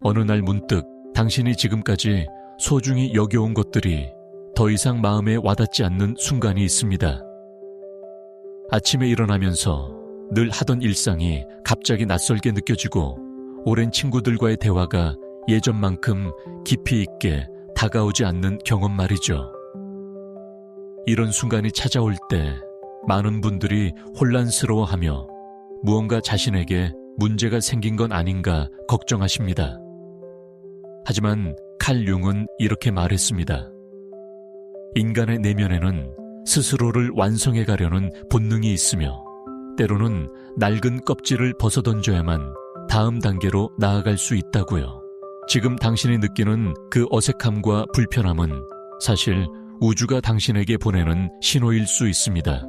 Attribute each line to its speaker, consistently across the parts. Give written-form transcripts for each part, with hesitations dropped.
Speaker 1: 어느 날 문득 당신이 지금까지 소중히 여겨온 것들이 더 이상 마음에 와닿지 않는 순간이 있습니다. 아침에 일어나면서 늘 하던 일상이 갑자기 낯설게 느껴지고 오랜 친구들과의 대화가 예전만큼 깊이 있게 다가오지 않는 경험 말이죠. 이런 순간이 찾아올 때 많은 분들이 혼란스러워하며 무언가 자신에게 문제가 생긴 건 아닌가 걱정하십니다. 하지만 칼 융은 이렇게 말했습니다. 인간의 내면에는 스스로를 완성해 가려는 본능이 있으며 때로는 낡은 껍질을 벗어던져야만 다음 단계로 나아갈 수 있다고요. 지금 당신이 느끼는 그 어색함과 불편함은 사실 우주가 당신에게 보내는 신호일 수 있습니다.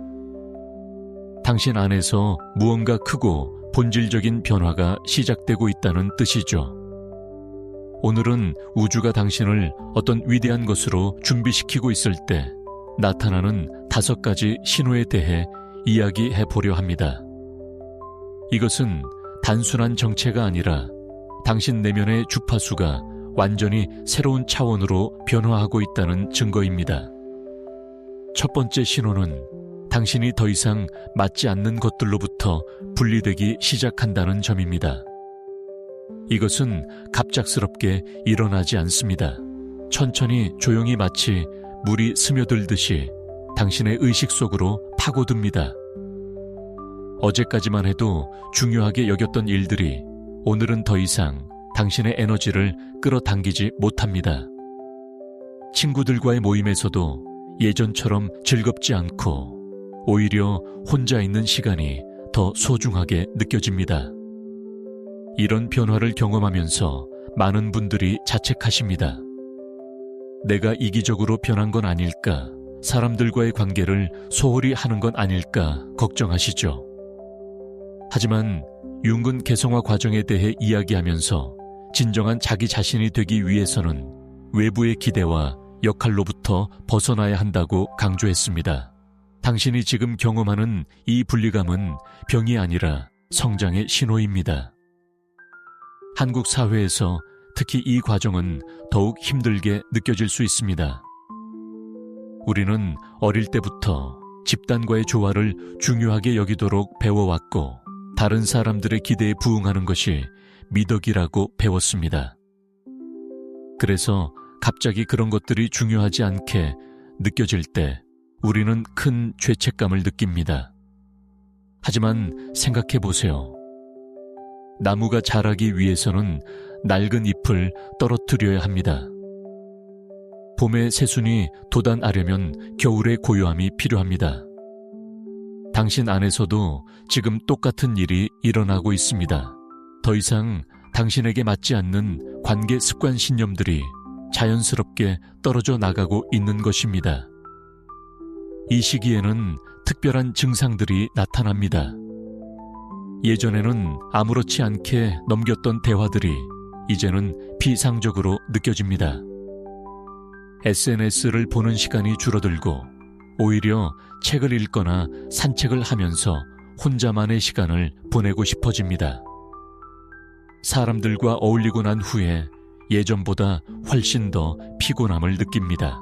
Speaker 1: 당신 안에서 무언가 크고 본질적인 변화가 시작되고 있다는 뜻이죠. 오늘은 우주가 당신을 어떤 위대한 것으로 준비시키고 있을 때 나타나는 5가지 신호에 대해 이야기해 보려 합니다. 이것은 단순한 정체가 아니라 당신 내면의 주파수가 완전히 새로운 차원으로 변화하고 있다는 증거입니다. 첫 번째 신호는 당신이 더 이상 맞지 않는 것들로부터 분리되기 시작한다는 점입니다. 이것은 갑작스럽게 일어나지 않습니다. 천천히 조용히 마치 물이 스며들듯이 당신의 의식 속으로 파고듭니다. 어제까지만 해도 중요하게 여겼던 일들이 오늘은 더 이상 당신의 에너지를 끌어당기지 못합니다. 친구들과의 모임에서도 예전처럼 즐겁지 않고 오히려 혼자 있는 시간이 더 소중하게 느껴집니다. 이런 변화를 경험하면서 많은 분들이 자책하십니다. 내가 이기적으로 변한 건 아닐까, 사람들과의 관계를 소홀히 하는 건 아닐까 걱정하시죠. 하지만 융은 개성화 과정에 대해 이야기하면서 진정한 자기 자신이 되기 위해서는 외부의 기대와 역할로부터 벗어나야 한다고 강조했습니다. 당신이 지금 경험하는 이 분리감은 병이 아니라 성장의 신호입니다. 한국 사회에서 특히 이 과정은 더욱 힘들게 느껴질 수 있습니다. 우리는 어릴 때부터 집단과의 조화를 중요하게 여기도록 배워왔고 다른 사람들의 기대에 부응하는 것이 미덕이라고 배웠습니다. 그래서 갑자기 그런 것들이 중요하지 않게 느껴질 때 우리는 큰 죄책감을 느낍니다. 하지만 생각해 보세요. 나무가 자라기 위해서는 낡은 잎을 떨어뜨려야 합니다. 봄의 새순이 돋아나려면 겨울의 고요함이 필요합니다. 당신 안에서도 지금 똑같은 일이 일어나고 있습니다. 더 이상 당신에게 맞지 않는 관계 습관 신념들이 자연스럽게 떨어져 나가고 있는 것입니다. 이 시기에는 특별한 증상들이 나타납니다. 예전에는 아무렇지 않게 넘겼던 대화들이 이제는 비상적으로 느껴집니다. SNS를 보는 시간이 줄어들고 오히려 책을 읽거나 산책을 하면서 혼자만의 시간을 보내고 싶어집니다. 사람들과 어울리고 난 후에 예전보다 훨씬 더 피곤함을 느낍니다.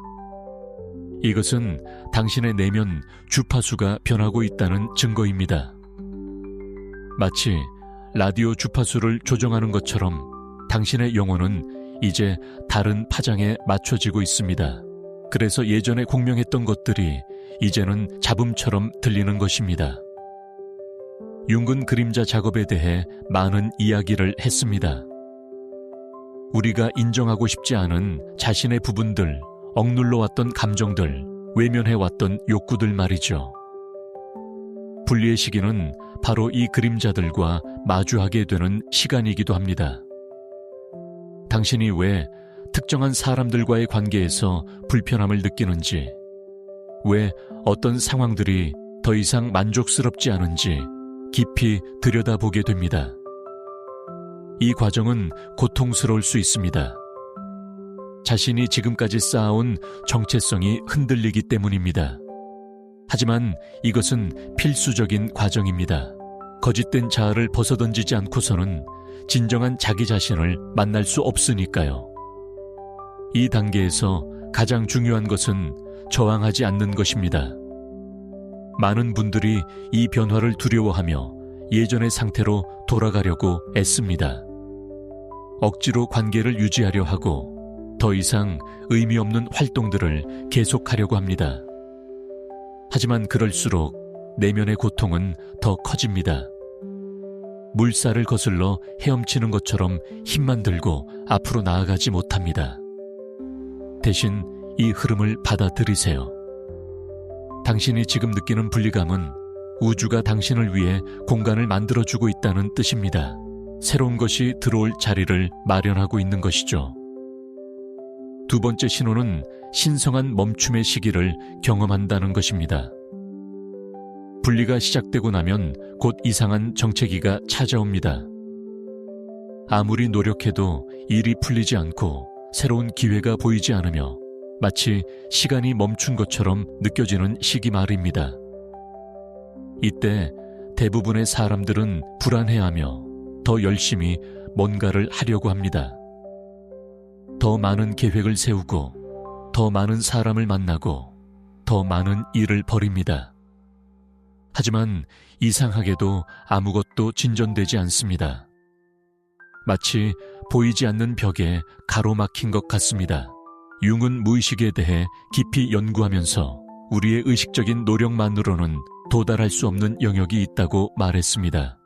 Speaker 1: 이것은 당신의 내면 주파수가 변하고 있다는 증거입니다. 마치 라디오 주파수를 조정하는 것처럼 당신의 영혼은 이제 다른 파장에 맞춰지고 있습니다. 그래서 예전에 공명했던 것들이 이제는 잡음처럼 들리는 것입니다. 융은 그림자 작업에 대해 많은 이야기를 했습니다. 우리가 인정하고 싶지 않은 자신의 부분들, 억눌러왔던 감정들, 외면해왔던 욕구들 말이죠. 분리의 시기는 바로 이 그림자들과 마주하게 되는 시간이기도 합니다. 당신이 왜 특정한 사람들과의 관계에서 불편함을 느끼는지, 왜 어떤 상황들이 더 이상 만족스럽지 않은지 깊이 들여다보게 됩니다. 이 과정은 고통스러울 수 있습니다. 자신이 지금까지 쌓아온 정체성이 흔들리기 때문입니다. 하지만 이것은 필수적인 과정입니다. 거짓된 자아를 벗어던지지 않고서는 진정한 자기 자신을 만날 수 없으니까요. 이 단계에서 가장 중요한 것은 저항하지 않는 것입니다. 많은 분들이 이 변화를 두려워하며 예전의 상태로 돌아가려고 애씁니다. 억지로 관계를 유지하려 하고 더 이상 의미 없는 활동들을 계속하려고 합니다. 하지만 그럴수록 내면의 고통은 더 커집니다. 물살을 거슬러 헤엄치는 것처럼 힘만 들고 앞으로 나아가지 못합니다. 대신 이 흐름을 받아들이세요. 당신이 지금 느끼는 불리감은 우주가 당신을 위해 공간을 만들어주고 있다는 뜻입니다. 새로운 것이 들어올 자리를 마련하고 있는 것이죠. 두 번째 신호는 신성한 멈춤의 시기를 경험한다는 것입니다. 분리가 시작되고 나면 곧 이상한 정체기가 찾아옵니다. 아무리 노력해도 일이 풀리지 않고 새로운 기회가 보이지 않으며 마치 시간이 멈춘 것처럼 느껴지는 시기 말입니다. 이때 대부분의 사람들은 불안해하며 더 열심히 뭔가를 하려고 합니다. 더 많은 계획을 세우고 더 많은 사람을 만나고 더 많은 일을 벌입니다. 하지만 이상하게도 아무것도 진전되지 않습니다. 마치 보이지 않는 벽에 가로막힌 것 같습니다. 융은 무의식에 대해 깊이 연구하면서 우리의 의식적인 노력만으로는 도달할 수 없는 영역이 있다고 말했습니다.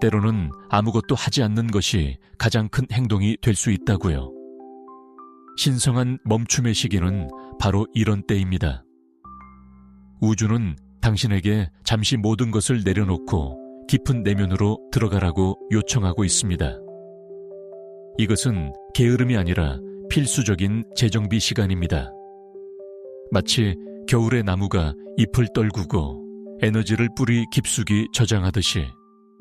Speaker 1: 때로는 아무것도 하지 않는 것이 가장 큰 행동이 될 수 있다고요. 신성한 멈춤의 시기는 바로 이런 때입니다. 우주는 당신에게 잠시 모든 것을 내려놓고 깊은 내면으로 들어가라고 요청하고 있습니다. 이것은 게으름이 아니라 필수적인 재정비 시간입니다. 마치 겨울의 나무가 잎을 떨구고 에너지를 뿌리 깊숙이 저장하듯이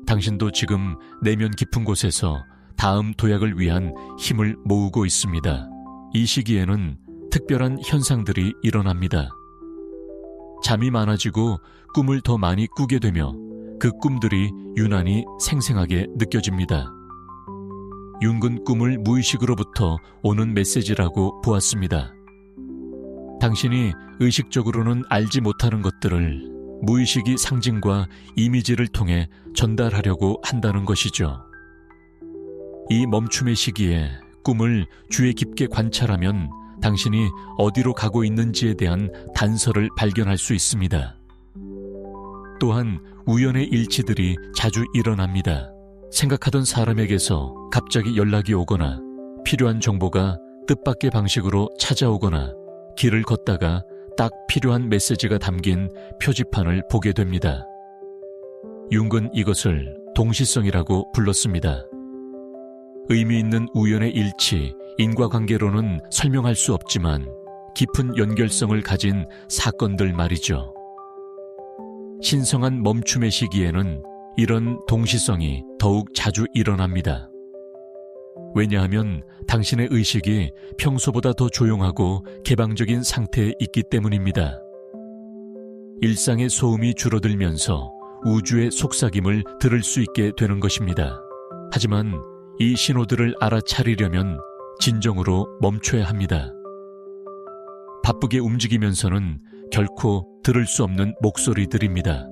Speaker 1: 당신도 지금 내면 깊은 곳에서 다음 도약을 위한 힘을 모으고 있습니다. 이 시기에는 특별한 현상들이 일어납니다. 잠이 많아지고 꿈을 더 많이 꾸게 되며 그 꿈들이 유난히 생생하게 느껴집니다. 융은 꿈을 무의식으로부터 오는 메시지라고 보았습니다. 당신이 의식적으로는 알지 못하는 것들을 무의식이 상징과 이미지를 통해 전달하려고 한다는 것이죠. 이 멈춤의 시기에 꿈을 주의 깊게 관찰하면 당신이 어디로 가고 있는지에 대한 단서를 발견할 수 있습니다. 또한 우연의 일치들이 자주 일어납니다. 생각하던 사람에게서 갑자기 연락이 오거나 필요한 정보가 뜻밖의 방식으로 찾아오거나 길을 걷다가 딱 필요한 메시지가 담긴 표지판을 보게 됩니다. 융은 이것을 동시성이라고 불렀습니다. 의미 있는 우연의 일치, 인과관계로는 설명할 수 없지만 깊은 연결성을 가진 사건들 말이죠. 신성한 멈춤의 시기에는 이런 동시성이 더욱 자주 일어납니다. 왜냐하면 당신의 의식이 평소보다 더 조용하고 개방적인 상태에 있기 때문입니다. 일상의 소음이 줄어들면서 우주의 속삭임을 들을 수 있게 되는 것입니다. 하지만 이 신호들을 알아차리려면 진정으로 멈춰야 합니다. 바쁘게 움직이면서는 결코 들을 수 없는 목소리들입니다.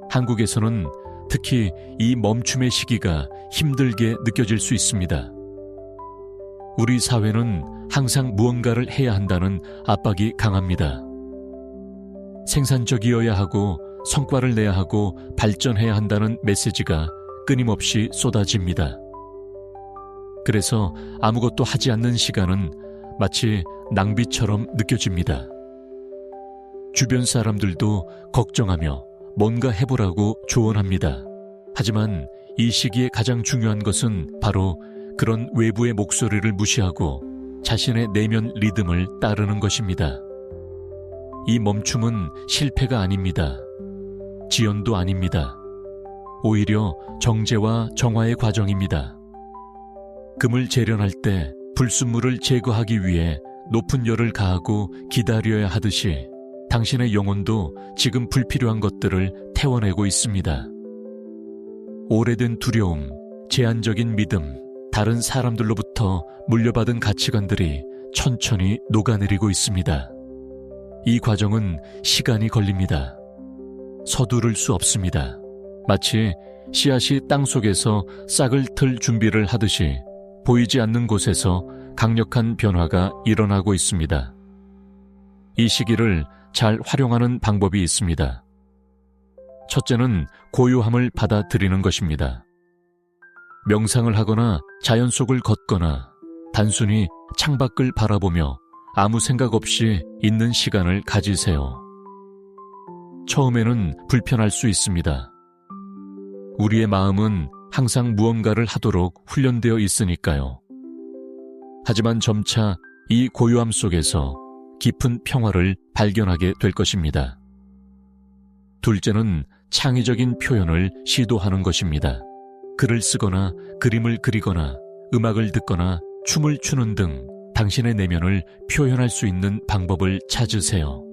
Speaker 1: 한국에서는 특히 이 멈춤의 시기가 힘들게 느껴질 수 있습니다. 우리 사회는 항상 무언가를 해야 한다는 압박이 강합니다. 생산적이어야 하고 성과를 내야 하고 발전해야 한다는 메시지가 끊임없이 쏟아집니다. 그래서 아무것도 하지 않는 시간은 마치 낭비처럼 느껴집니다. 주변 사람들도 걱정하며 뭔가 해보라고 조언합니다. 하지만 이 시기에 가장 중요한 것은 바로 그런 외부의 목소리를 무시하고 자신의 내면 리듬을 따르는 것입니다. 이 멈춤은 실패가 아닙니다. 지연도 아닙니다. 오히려 정제와 정화의 과정입니다. 금을 재련할 때 불순물을 제거하기 위해 높은 열을 가하고 기다려야 하듯이 당신의 영혼도 지금 불필요한 것들을 태워내고 있습니다. 오래된 두려움, 제한적인 믿음, 다른 사람들로부터 물려받은 가치관들이 천천히 녹아내리고 있습니다. 이 과정은 시간이 걸립니다. 서두를 수 없습니다. 마치 씨앗이 땅속에서 싹을 틀 준비를 하듯이 보이지 않는 곳에서 강력한 변화가 일어나고 있습니다. 이 시기를 잘 활용하는 방법이 있습니다. 첫째는 고요함을 받아들이는 것입니다. 명상을 하거나 자연 속을 걷거나 단순히 창밖을 바라보며 아무 생각 없이 있는 시간을 가지세요. 처음에는 불편할 수 있습니다. 우리의 마음은 항상 무언가를 하도록 훈련되어 있으니까요. 하지만 점차 이 고요함 속에서 깊은 평화를 발견하게 될 것입니다. 둘째는 창의적인 표현을 시도하는 것입니다. 글을 쓰거나 그림을 그리거나 음악을 듣거나 춤을 추는 등 당신의 내면을 표현할 수 있는 방법을 찾으세요.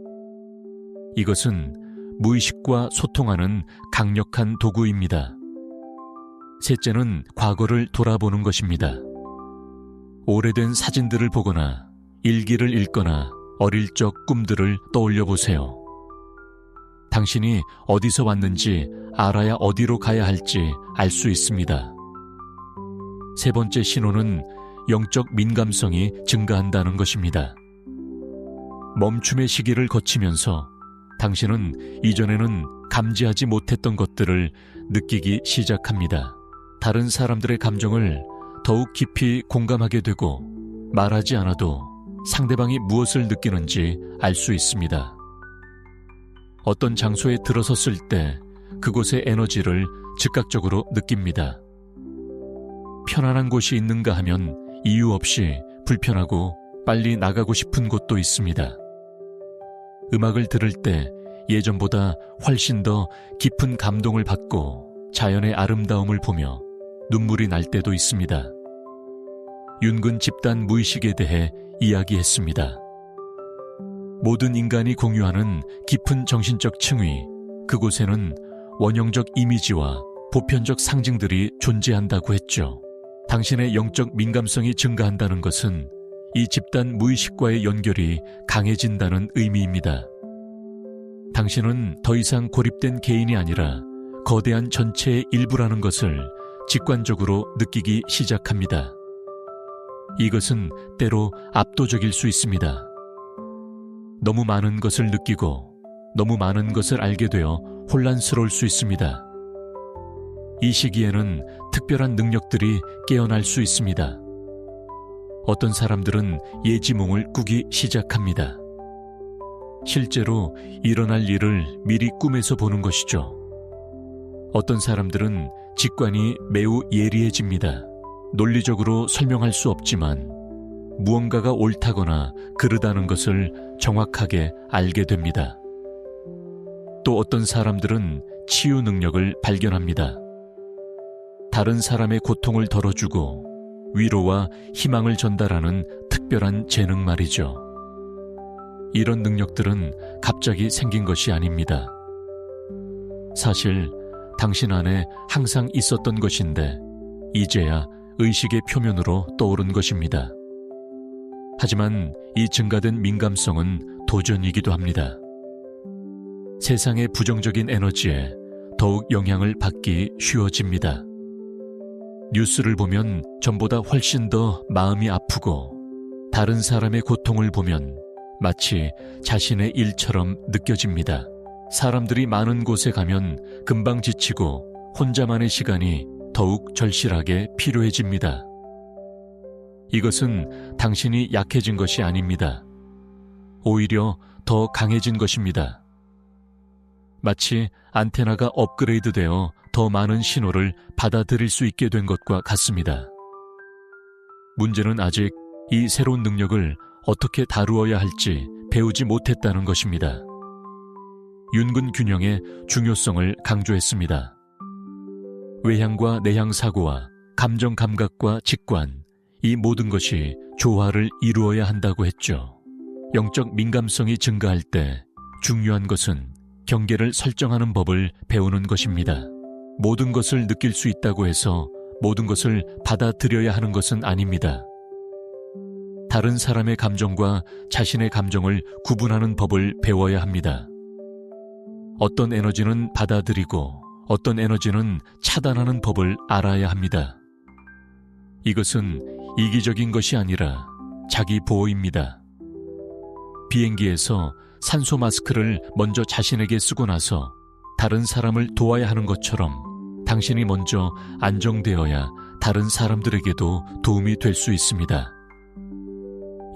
Speaker 1: 이것은 무의식과 소통하는 강력한 도구입니다. 셋째는 과거를 돌아보는 것입니다. 오래된 사진들을 보거나 일기를 읽거나 어릴 적 꿈들을 떠올려 보세요. 당신이 어디서 왔는지 알아야 어디로 가야 할지 알 수 있습니다. 세 번째 신호는 영적 민감성이 증가한다는 것입니다. 멈춤의 시기를 거치면서 당신은 이전에는 감지하지 못했던 것들을 느끼기 시작합니다. 다른 사람들의 감정을 더욱 깊이 공감하게 되고 말하지 않아도 상대방이 무엇을 느끼는지 알 수 있습니다. 어떤 장소에 들어섰을 때 그곳의 에너지를 즉각적으로 느낍니다. 편안한 곳이 있는가 하면 이유 없이 불편하고 빨리 나가고 싶은 곳도 있습니다. 음악을 들을 때 예전보다 훨씬 더 깊은 감동을 받고 자연의 아름다움을 보며 눈물이 날 때도 있습니다. 윤근 집단 무의식에 대해 이야기했습니다. 모든 인간이 공유하는 깊은 정신적 층위, 그곳에는 원형적 이미지와 보편적 상징들이 존재한다고 했죠. 당신의 영적 민감성이 증가한다는 것은 이 집단 무의식과의 연결이 강해진다는 의미입니다. 당신은 더 이상 고립된 개인이 아니라 거대한 전체의 일부라는 것을 직관적으로 느끼기 시작합니다. 이것은 때로 압도적일 수 있습니다. 너무 많은 것을 느끼고 너무 많은 것을 알게 되어 혼란스러울 수 있습니다. 이 시기에는 특별한 능력들이 깨어날 수 있습니다. 어떤 사람들은 예지몽을 꾸기 시작합니다. 실제로 일어날 일을 미리 꿈에서 보는 것이죠. 어떤 사람들은 직관이 매우 예리해집니다. 논리적으로 설명할 수 없지만 무언가가 옳다거나 그르다는 것을 정확하게 알게 됩니다. 또 어떤 사람들은 치유 능력을 발견합니다. 다른 사람의 고통을 덜어주고 위로와 희망을 전달하는 특별한 재능 말이죠. 이런 능력들은 갑자기 생긴 것이 아닙니다. 사실 당신 안에 항상 있었던 것인데 이제야 의식의 표면으로 떠오른 것입니다. 하지만 이 증가된 민감성은 도전이기도 합니다. 세상의 부정적인 에너지에 더욱 영향을 받기 쉬워집니다. 뉴스를 보면 전보다 훨씬 더 마음이 아프고 다른 사람의 고통을 보면 마치 자신의 일처럼 느껴집니다. 사람들이 많은 곳에 가면 금방 지치고 혼자만의 시간이 더욱 절실하게 필요해집니다. 이것은 당신이 약해진 것이 아닙니다. 오히려 더 강해진 것입니다. 마치 안테나가 업그레이드되어 더 많은 신호를 받아들일 수 있게 된 것과 같습니다. 문제는 아직 이 새로운 능력을 어떻게 다루어야 할지 배우지 못했다는 것입니다. 윤근 균형의 중요성을 강조했습니다. 외향과 내향 사고와 감정 감각과 직관, 이 모든 것이 조화를 이루어야 한다고 했죠. 영적 민감성이 증가할 때 중요한 것은 경계를 설정하는 법을 배우는 것입니다. 모든 것을 느낄 수 있다고 해서 모든 것을 받아들여야 하는 것은 아닙니다. 다른 사람의 감정과 자신의 감정을 구분하는 법을 배워야 합니다. 어떤 에너지는 받아들이고 어떤 에너지는 차단하는 법을 알아야 합니다. 이것은 이기적인 것이 아니라 자기 보호입니다. 비행기에서 산소 마스크를 먼저 자신에게 쓰고 나서 다른 사람을 도와야 하는 것처럼 당신이 먼저 안정되어야 다른 사람들에게도 도움이 될 수 있습니다.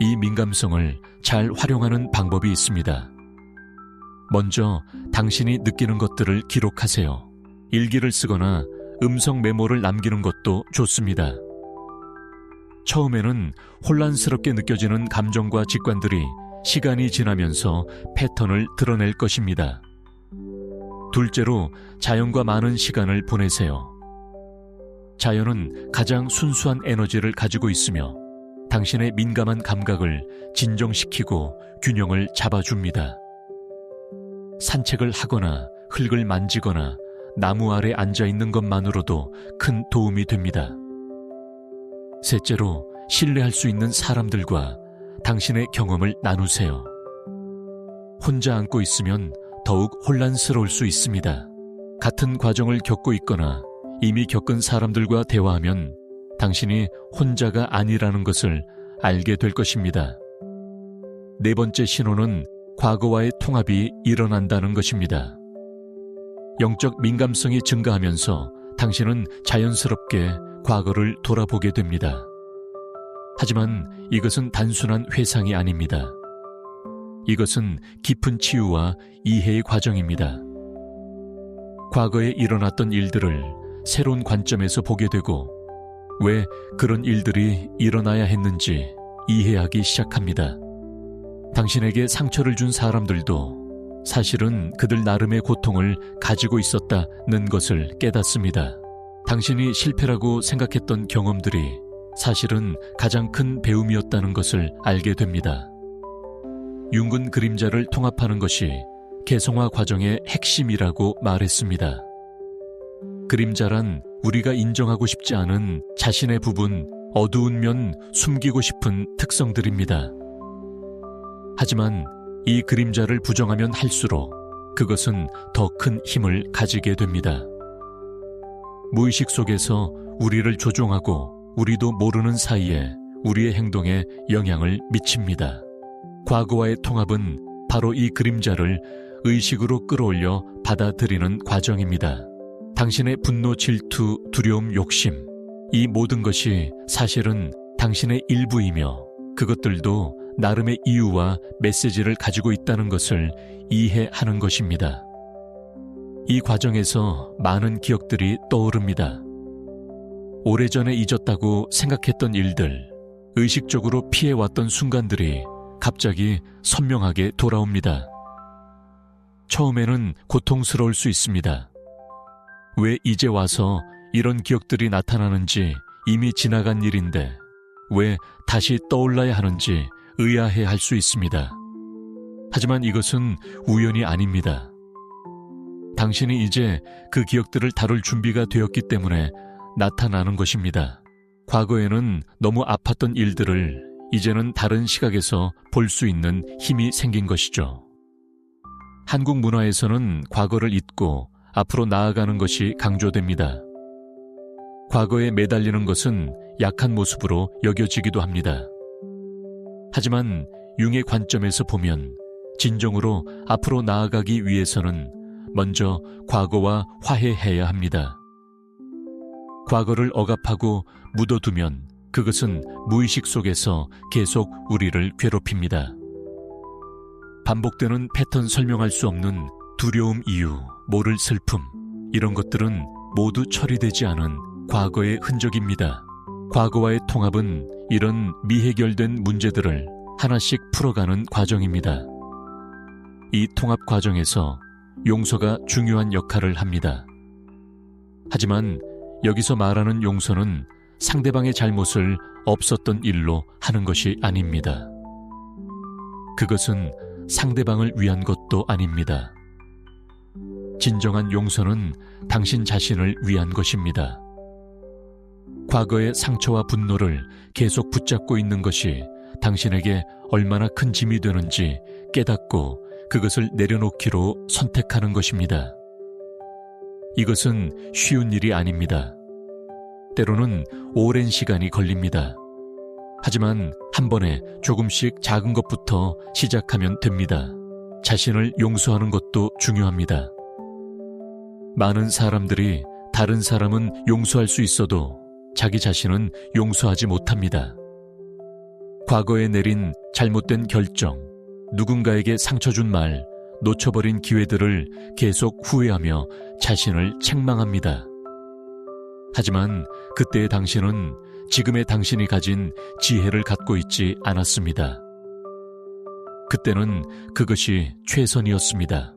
Speaker 1: 이 민감성을 잘 활용하는 방법이 있습니다. 먼저 당신이 느끼는 것들을 기록하세요. 일기를 쓰거나 음성 메모를 남기는 것도 좋습니다. 처음에는 혼란스럽게 느껴지는 감정과 직관들이 시간이 지나면서 패턴을 드러낼 것입니다. 둘째로 자연과 많은 시간을 보내세요. 자연은 가장 순수한 에너지를 가지고 있으며 당신의 민감한 감각을 진정시키고 균형을 잡아줍니다. 산책을 하거나 흙을 만지거나 나무 아래 앉아있는 것만으로도 큰 도움이 됩니다. 셋째로 신뢰할 수 있는 사람들과 당신의 경험을 나누세요. 혼자 안고 있으면 더욱 혼란스러울 수 있습니다. 같은 과정을 겪고 있거나 이미 겪은 사람들과 대화하면 당신이 혼자가 아니라는 것을 알게 될 것입니다. 네 번째 신호는 과거와의 통합이 일어난다는 것입니다. 영적 민감성이 증가하면서 당신은 자연스럽게 과거를 돌아보게 됩니다. 하지만 이것은 단순한 회상이 아닙니다. 이것은 깊은 치유와 이해의 과정입니다. 과거에 일어났던 일들을 새로운 관점에서 보게 되고 왜 그런 일들이 일어나야 했는지 이해하기 시작합니다. 당신에게 상처를 준 사람들도 사실은 그들 나름의 고통을 가지고 있었다는 것을 깨닫습니다. 당신이 실패라고 생각했던 경험들이 사실은 가장 큰 배움이었다는 것을 알게 됩니다. 융근 그림자를 통합하는 것이 개성화 과정의 핵심이라고 말했습니다. 그림자란 우리가 인정하고 싶지 않은 자신의 부분, 어두운 면, 숨기고 싶은 특성들입니다. 하지만 이 그림자를 부정하면 할수록 그것은 더 큰 힘을 가지게 됩니다. 무의식 속에서 우리를 조종하고 우리도 모르는 사이에 우리의 행동에 영향을 미칩니다. 과거와의 통합은 바로 이 그림자를 의식으로 끌어올려 받아들이는 과정입니다. 당신의 분노, 질투, 두려움, 욕심, 이 모든 것이 사실은 당신의 일부이며 그것들도 나름의 이유와 메시지를 가지고 있다는 것을 이해하는 것입니다. 이 과정에서 많은 기억들이 떠오릅니다. 오래전에 잊었다고 생각했던 일들, 의식적으로 피해왔던 순간들이 갑자기 선명하게 돌아옵니다. 처음에는 고통스러울 수 있습니다. 왜 이제 와서 이런 기억들이 나타나는지 이미 지나간 일인데 왜 다시 떠올라야 하는지 의아해할 수 있습니다. 하지만 이것은 우연이 아닙니다. 당신이 이제 그 기억들을 다룰 준비가 되었기 때문에 나타나는 것입니다. 과거에는 너무 아팠던 일들을 이제는 다른 시각에서 볼 수 있는 힘이 생긴 것이죠. 한국 문화에서는 과거를 잊고 앞으로 나아가는 것이 강조됩니다. 과거에 매달리는 것은 약한 모습으로 여겨지기도 합니다. 하지만 융의 관점에서 보면 진정으로 앞으로 나아가기 위해서는 먼저 과거와 화해해야 합니다. 과거를 억압하고 묻어두면 그것은 무의식 속에서 계속 우리를 괴롭힙니다. 반복되는 패턴 설명할 수 없는 두려움 이유, 모를 슬픔, 이런 것들은 모두 처리되지 않은 과거의 흔적입니다. 과거와의 통합은 이런 미해결된 문제들을 하나씩 풀어가는 과정입니다. 이 통합 과정에서 용서가 중요한 역할을 합니다. 하지만 여기서 말하는 용서는 상대방의 잘못을 없었던 일로 하는 것이 아닙니다. 그것은 상대방을 위한 것도 아닙니다. 진정한 용서는 당신 자신을 위한 것입니다. 과거의 상처와 분노를 계속 붙잡고 있는 것이 당신에게 얼마나 큰 짐이 되는지 깨닫고 그것을 내려놓기로 선택하는 것입니다. 이것은 쉬운 일이 아닙니다. 때로는 오랜 시간이 걸립니다. 하지만 한 번에 조금씩 작은 것부터 시작하면 됩니다. 자신을 용서하는 것도 중요합니다. 많은 사람들이 다른 사람은 용서할 수 있어도 자기 자신은 용서하지 못합니다. 과거에 내린 잘못된 결정, 누군가에게 상처 준 말, 놓쳐버린 기회들을 계속 후회하며 자신을 책망합니다. 하지만 그때의 당신은 지금의 당신이 가진 지혜를 갖고 있지 않았습니다. 그때는 그것이 최선이었습니다.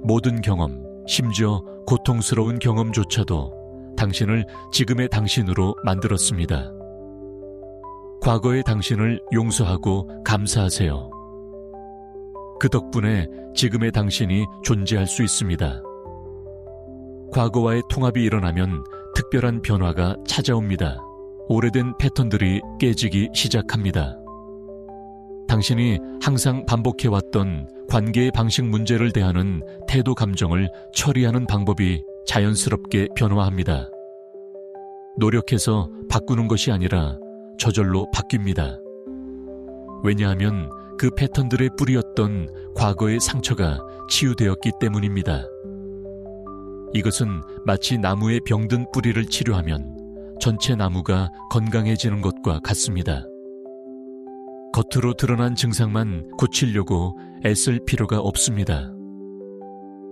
Speaker 1: 모든 경험, 심지어 고통스러운 경험조차도 당신을 지금의 당신으로 만들었습니다. 과거의 당신을 용서하고 감사하세요. 그 덕분에 지금의 당신이 존재할 수 있습니다. 과거와의 통합이 일어나면 특별한 변화가 찾아옵니다. 오래된 패턴들이 깨지기 시작합니다. 당신이 항상 반복해왔던 관계의 방식 문제를 대하는 태도 감정을 처리하는 방법이 자연스럽게 변화합니다. 노력해서 바꾸는 것이 아니라 저절로 바뀝니다. 왜냐하면 그 패턴들의 뿌리였던 과거의 상처가 치유되었기 때문입니다. 이것은 마치 나무의 병든 뿌리를 치료하면 전체 나무가 건강해지는 것과 같습니다. 겉으로 드러난 증상만 고치려고 애쓸 필요가 없습니다.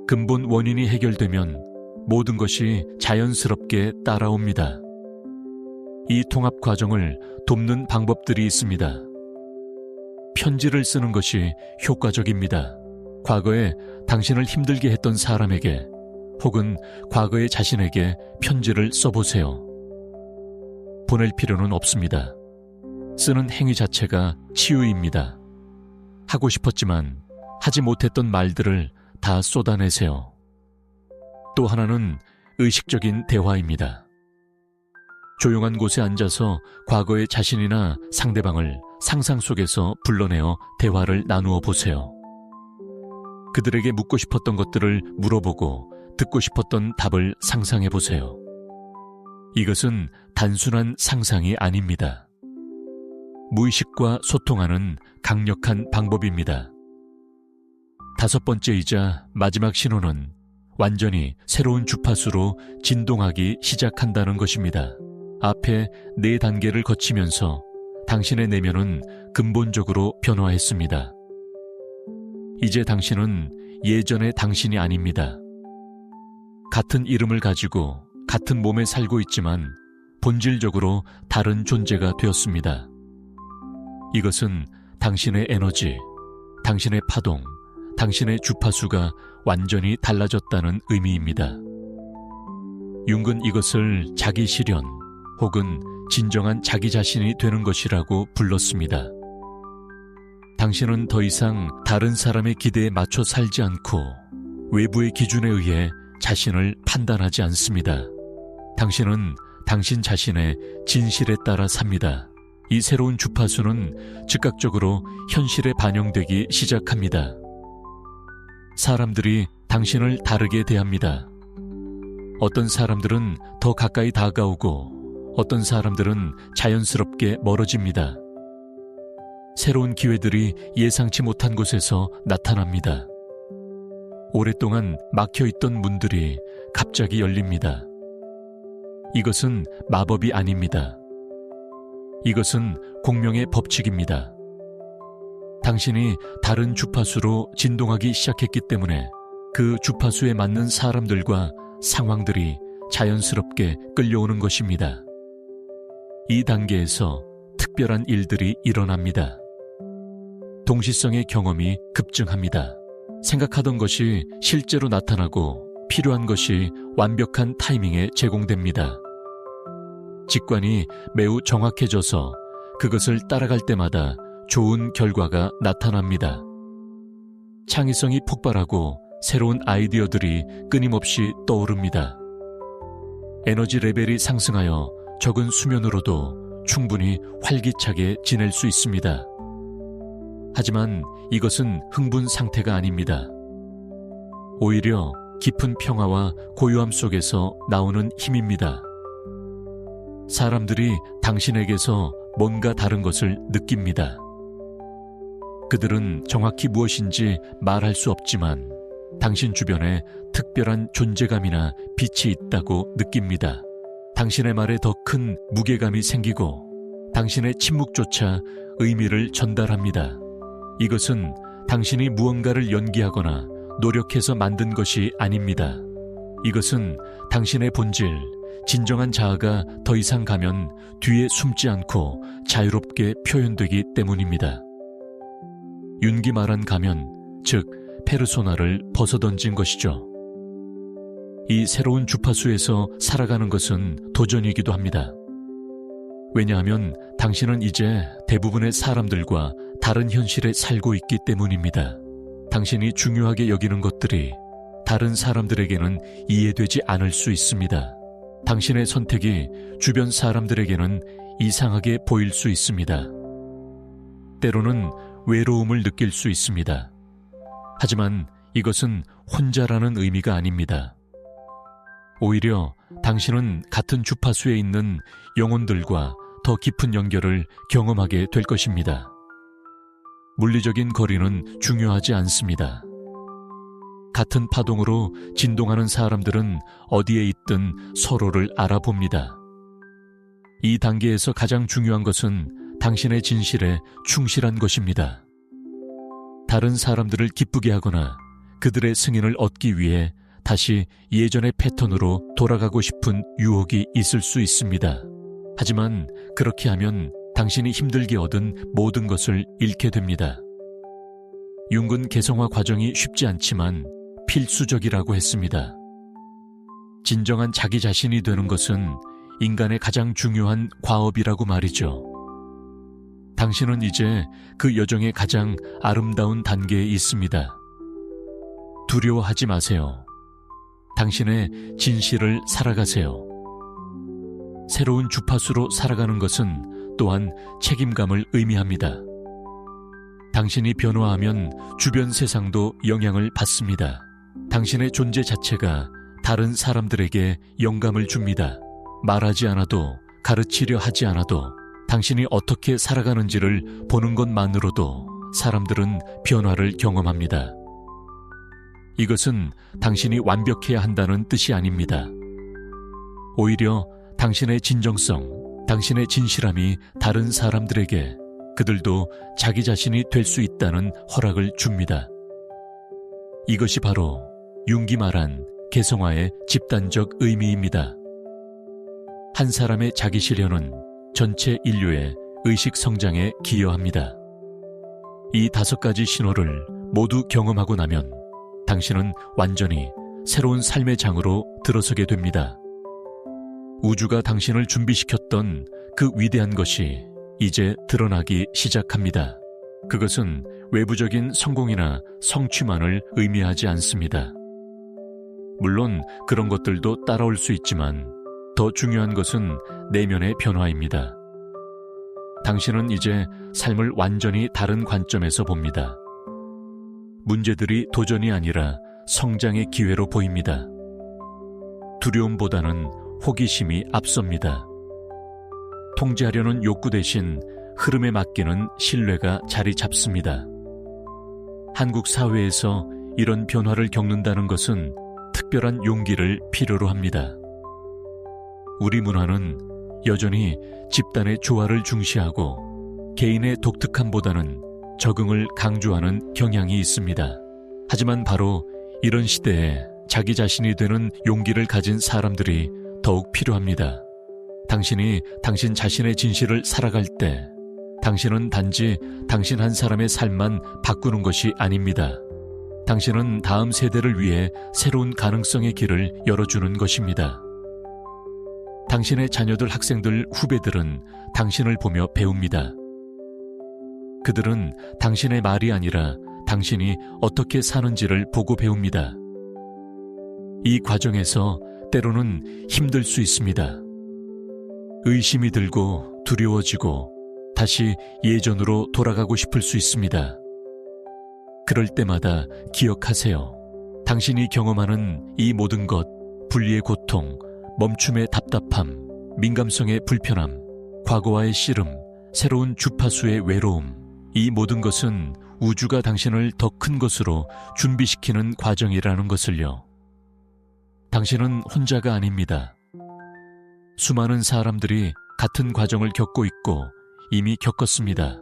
Speaker 1: 근본 원인이 해결되면 모든 것이 자연스럽게 따라옵니다. 이 통합 과정을 돕는 방법들이 있습니다. 편지를 쓰는 것이 효과적입니다. 과거에 당신을 힘들게 했던 사람에게 혹은 과거의 자신에게 편지를 써보세요. 보낼 필요는 없습니다. 쓰는 행위 자체가 치유입니다. 하고 싶었지만 하지 못했던 말들을 다 쏟아내세요. 또 하나는 의식적인 대화입니다. 조용한 곳에 앉아서 과거의 자신이나 상대방을 상상 속에서 불러내어 대화를 나누어 보세요. 그들에게 묻고 싶었던 것들을 물어보고 듣고 싶었던 답을 상상해 보세요. 이것은 단순한 상상이 아닙니다. 무의식과 소통하는 강력한 방법입니다. 다섯 번째이자 마지막 신호는 완전히 새로운 주파수로 진동하기 시작한다는 것입니다. 앞에 4단계를 거치면서 당신의 내면은 근본적으로 변화했습니다. 이제 당신은 예전의 당신이 아닙니다. 같은 이름을 가지고 같은 몸에 살고 있지만 본질적으로 다른 존재가 되었습니다. 이것은 당신의 에너지, 당신의 파동, 당신의 주파수가 완전히 달라졌다는 의미입니다. 융은 이것을 자기 실현 혹은 진정한 자기 자신이 되는 것이라고 불렀습니다. 당신은 더 이상 다른 사람의 기대에 맞춰 살지 않고 외부의 기준에 의해 자신을 판단하지 않습니다. 당신은 당신 자신의 진실에 따라 삽니다. 이 새로운 주파수는 즉각적으로 현실에 반영되기 시작합니다. 사람들이 당신을 다르게 대합니다. 어떤 사람들은 더 가까이 다가오고 어떤 사람들은 자연스럽게 멀어집니다. 새로운 기회들이 예상치 못한 곳에서 나타납니다. 오랫동안 막혀있던 문들이 갑자기 열립니다. 이것은 마법이 아닙니다. 이것은 공명의 법칙입니다. 당신이 다른 주파수로 진동하기 시작했기 때문에 그 주파수에 맞는 사람들과 상황들이 자연스럽게 끌려오는 것입니다. 이 단계에서 특별한 일들이 일어납니다. 동시성의 경험이 급증합니다. 생각하던 것이 실제로 나타나고 필요한 것이 완벽한 타이밍에 제공됩니다. 직관이 매우 정확해져서 그것을 따라갈 때마다 좋은 결과가 나타납니다. 창의성이 폭발하고 새로운 아이디어들이 끊임없이 떠오릅니다. 에너지 레벨이 상승하여 적은 수면으로도 충분히 활기차게 지낼 수 있습니다. 하지만 이것은 흥분 상태가 아닙니다. 오히려 깊은 평화와 고요함 속에서 나오는 힘입니다. 사람들이 당신에게서 뭔가 다른 것을 느낍니다. 그들은 정확히 무엇인지 말할 수 없지만 당신 주변에 특별한 존재감이나 빛이 있다고 느낍니다. 당신의 말에 더 큰 무게감이 생기고 당신의 침묵조차 의미를 전달합니다. 이것은 당신이 무언가를 연기하거나 노력해서 만든 것이 아닙니다. 이것은 당신의 본질, 진정한 자아가 더 이상 가면 뒤에 숨지 않고 자유롭게 표현되기 때문입니다. 윤기 말한 가면, 즉 페르소나를 벗어던진 것이죠. 이 새로운 주파수에서 살아가는 것은 도전이기도 합니다. 왜냐하면 당신은 이제 대부분의 사람들과 다른 현실에 살고 있기 때문입니다. 당신이 중요하게 여기는 것들이 다른 사람들에게는 이해되지 않을 수 있습니다. 당신의 선택이 주변 사람들에게는 이상하게 보일 수 있습니다. 때로는 외로움을 느낄 수 있습니다. 하지만 이것은 혼자라는 의미가 아닙니다. 오히려 당신은 같은 주파수에 있는 영혼들과 더 깊은 연결을 경험하게 될 것입니다. 물리적인 거리는 중요하지 않습니다. 같은 파동으로 진동하는 사람들은 어디에 있든 서로를 알아봅니다. 이 단계에서 가장 중요한 것은 당신의 진실에 충실한 것입니다. 다른 사람들을 기쁘게 하거나 그들의 승인을 얻기 위해 다시 예전의 패턴으로 돌아가고 싶은 유혹이 있을 수 있습니다. 하지만 그렇게 하면 당신이 힘들게 얻은 모든 것을 잃게 됩니다. 융은 개성화 과정이 쉽지 않지만 필수적이라고 했습니다. 진정한 자기 자신이 되는 것은 인간의 가장 중요한 과업이라고 말이죠. 당신은 이제 그 여정의 가장 아름다운 단계에 있습니다. 두려워하지 마세요. 당신의 진실을 살아가세요. 새로운 주파수로 살아가는 것은 또한 책임감을 의미합니다. 당신이 변화하면 주변 세상도 영향을 받습니다. 당신의 존재 자체가 다른 사람들에게 영감을 줍니다. 말하지 않아도, 가르치려 하지 않아도 당신이 어떻게 살아가는지를 보는 것만으로도 사람들은 변화를 경험합니다. 이것은 당신이 완벽해야 한다는 뜻이 아닙니다. 오히려 당신의 진정성, 당신의 진실함이 다른 사람들에게 그들도 자기 자신이 될 수 있다는 허락을 줍니다. 이것이 바로 융이 말한 개성화의 집단적 의미입니다. 한 사람의 자기 실현은 전체 인류의 의식 성장에 기여합니다. 이 5가지 신호를 모두 경험하고 나면 당신은 완전히 새로운 삶의 장으로 들어서게 됩니다. 우주가 당신을 준비시켰던 그 위대한 것이 이제 드러나기 시작합니다. 그것은 외부적인 성공이나 성취만을 의미하지 않습니다. 물론 그런 것들도 따라올 수 있지만 더 중요한 것은 내면의 변화입니다. 당신은 이제 삶을 완전히 다른 관점에서 봅니다. 문제들이 도전이 아니라 성장의 기회로 보입니다. 두려움보다는 호기심이 앞섭니다. 통제하려는 욕구 대신 흐름에 맡기는 신뢰가 자리 잡습니다. 한국 사회에서 이런 변화를 겪는다는 것은 특별한 용기를 필요로 합니다. 우리 문화는 여전히 집단의 조화를 중시하고 개인의 독특함보다는 적응을 강조하는 경향이 있습니다. 하지만 바로 이런 시대에 자기 자신이 되는 용기를 가진 사람들이 더욱 필요합니다. 당신이 당신 자신의 진실을 살아갈 때 당신은 단지 당신 한 사람의 삶만 바꾸는 것이 아닙니다. 당신은 다음 세대를 위해 새로운 가능성의 길을 열어주는 것입니다. 당신의 자녀들, 학생들, 후배들은 당신을 보며 배웁니다. 그들은 당신의 말이 아니라 당신이 어떻게 사는지를 보고 배웁니다. 이 과정에서 때로는 힘들 수 있습니다. 의심이 들고 두려워지고 다시 예전으로 돌아가고 싶을 수 있습니다. 그럴 때마다 기억하세요. 당신이 경험하는 이 모든 것, 분리의 고통, 멈춤의 답답함, 민감성의 불편함, 과거와의 씨름, 새로운 주파수의 외로움, 이 모든 것은 우주가 당신을 더 큰 것으로 준비시키는 과정이라는 것을요. 당신은 혼자가 아닙니다. 수많은 사람들이 같은 과정을 겪고 있고 이미 겪었습니다.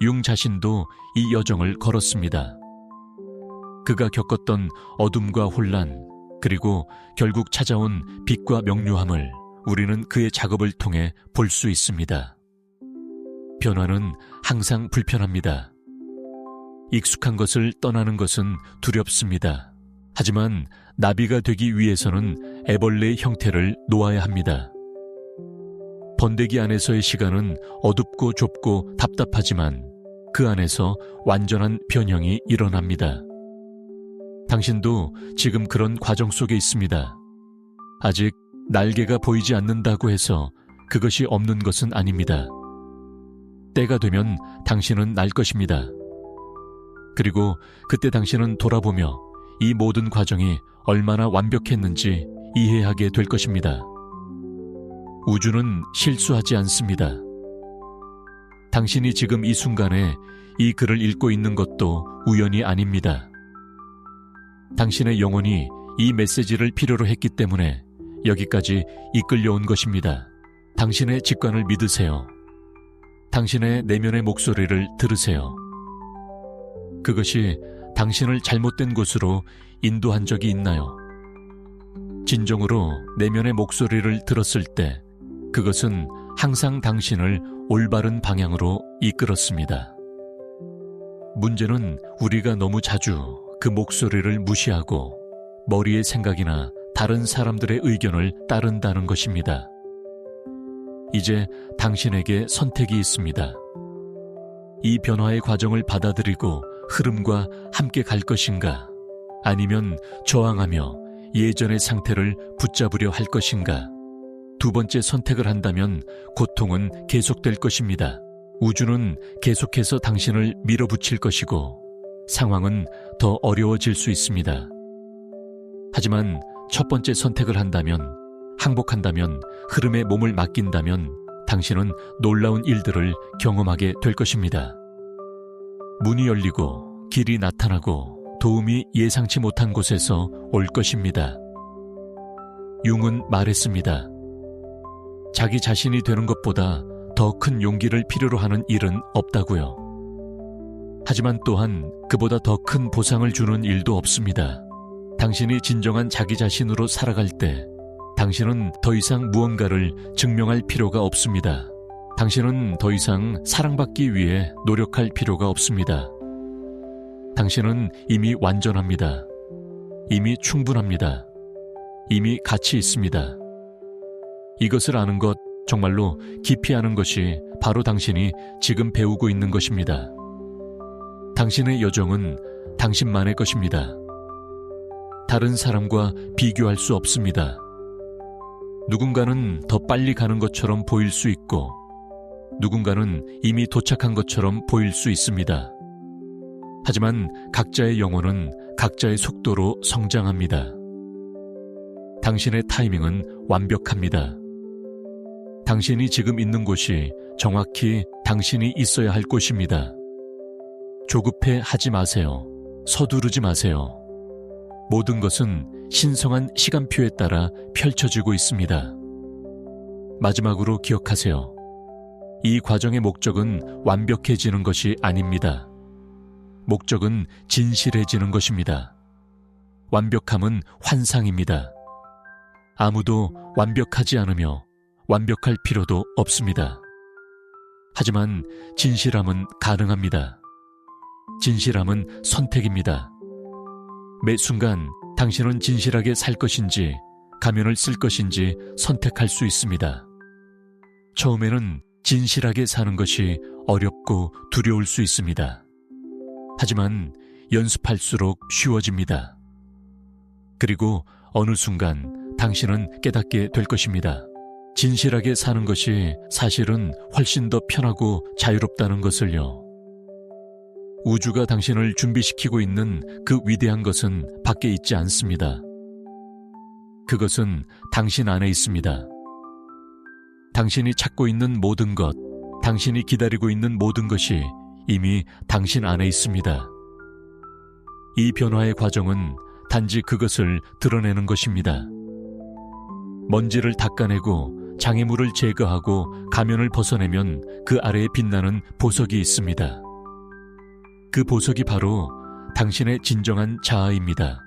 Speaker 1: 융 자신도 이 여정을 걸었습니다. 그가 겪었던 어둠과 혼란, 그리고 결국 찾아온 빛과 명료함을 우리는 그의 작업을 통해 볼 수 있습니다. 변화는 항상 불편합니다. 익숙한 것을 떠나는 것은 두렵습니다. 하지만 나비가 되기 위해서는 애벌레의 형태를 놓아야 합니다. 번데기 안에서의 시간은 어둡고 좁고 답답하지만 그 안에서 완전한 변형이 일어납니다. 당신도 지금 그런 과정 속에 있습니다. 아직 날개가 보이지 않는다고 해서 그것이 없는 것은 아닙니다. 때가 되면 당신은 날 것입니다. 그리고 그때 당신은 돌아보며 이 모든 과정이 얼마나 완벽했는지 이해하게 될 것입니다. 우주는 실수하지 않습니다. 당신이 지금 이 순간에 이 글을 읽고 있는 것도 우연이 아닙니다. 당신의 영혼이 이 메시지를 필요로 했기 때문에 여기까지 이끌려온 것입니다. 당신의 직관을 믿으세요. 당신의 내면의 목소리를 들으세요. 그것이 당신을 잘못된 곳으로 인도한 적이 있나요? 진정으로 내면의 목소리를 들었을 때 그것은 항상 당신을 올바른 방향으로 이끌었습니다. 문제는 우리가 너무 자주 그 목소리를 무시하고 머리의 생각이나 다른 사람들의 의견을 따른다는 것입니다. 이제 당신에게 선택이 있습니다. 이 변화의 과정을 받아들이고 흐름과 함께 갈 것인가? 아니면 저항하며 예전의 상태를 붙잡으려 할 것인가? 두 번째 선택을 한다면 고통은 계속될 것입니다. 우주는 계속해서 당신을 밀어붙일 것이고 상황은 더 어려워질 수 있습니다. 하지만 첫 번째 선택을 한다면, 항복한다면, 흐름에 몸을 맡긴다면 당신은 놀라운 일들을 경험하게 될 것입니다. 문이 열리고 길이 나타나고 도움이 예상치 못한 곳에서 올 것입니다. 융은 말했습니다. 자기 자신이 되는 것보다 더 큰 용기를 필요로 하는 일은 없다고요. 하지만 또한 그보다 더 큰 보상을 주는 일도 없습니다. 당신이 진정한 자기 자신으로 살아갈 때 당신은 더 이상 무언가를 증명할 필요가 없습니다. 당신은 더 이상 사랑받기 위해 노력할 필요가 없습니다. 당신은 이미 완전합니다. 이미 충분합니다. 이미 가치 있습니다. 이것을 아는 것, 정말로 깊이 아는 것이 바로 당신이 지금 배우고 있는 것입니다. 당신의 여정은 당신만의 것입니다. 다른 사람과 비교할 수 없습니다. 누군가는 더 빨리 가는 것처럼 보일 수 있고 누군가는 이미 도착한 것처럼 보일 수 있습니다. 하지만 각자의 영혼은 각자의 속도로 성장합니다. 당신의 타이밍은 완벽합니다. 당신이 지금 있는 곳이 정확히 당신이 있어야 할 곳입니다. 조급해 하지 마세요. 서두르지 마세요. 모든 것은 신성한 시간표에 따라 펼쳐지고 있습니다. 마지막으로 기억하세요. 이 과정의 목적은 완벽해지는 것이 아닙니다. 목적은 진실해지는 것입니다. 완벽함은 환상입니다. 아무도 완벽하지 않으며 완벽할 필요도 없습니다. 하지만 진실함은 가능합니다. 진실함은 선택입니다. 매 순간 당신은 진실하게 살 것인지 가면을 쓸 것인지 선택할 수 있습니다. 처음에는 진실하게 사는 것이 어렵고 두려울 수 있습니다. 하지만 연습할수록 쉬워집니다. 그리고 어느 순간 당신은 깨닫게 될 것입니다. 진실하게 사는 것이 사실은 훨씬 더 편하고 자유롭다는 것을요. 우주가 당신을 준비시키고 있는 그 위대한 것은 밖에 있지 않습니다. 그것은 당신 안에 있습니다. 당신이 찾고 있는 모든 것, 당신이 기다리고 있는 모든 것이 이미 당신 안에 있습니다. 이 변화의 과정은 단지 그것을 드러내는 것입니다. 먼지를 닦아내고 장애물을 제거하고 가면을 벗어내면 그 아래에 빛나는 보석이 있습니다. 그 보석이 바로 당신의 진정한 자아입니다.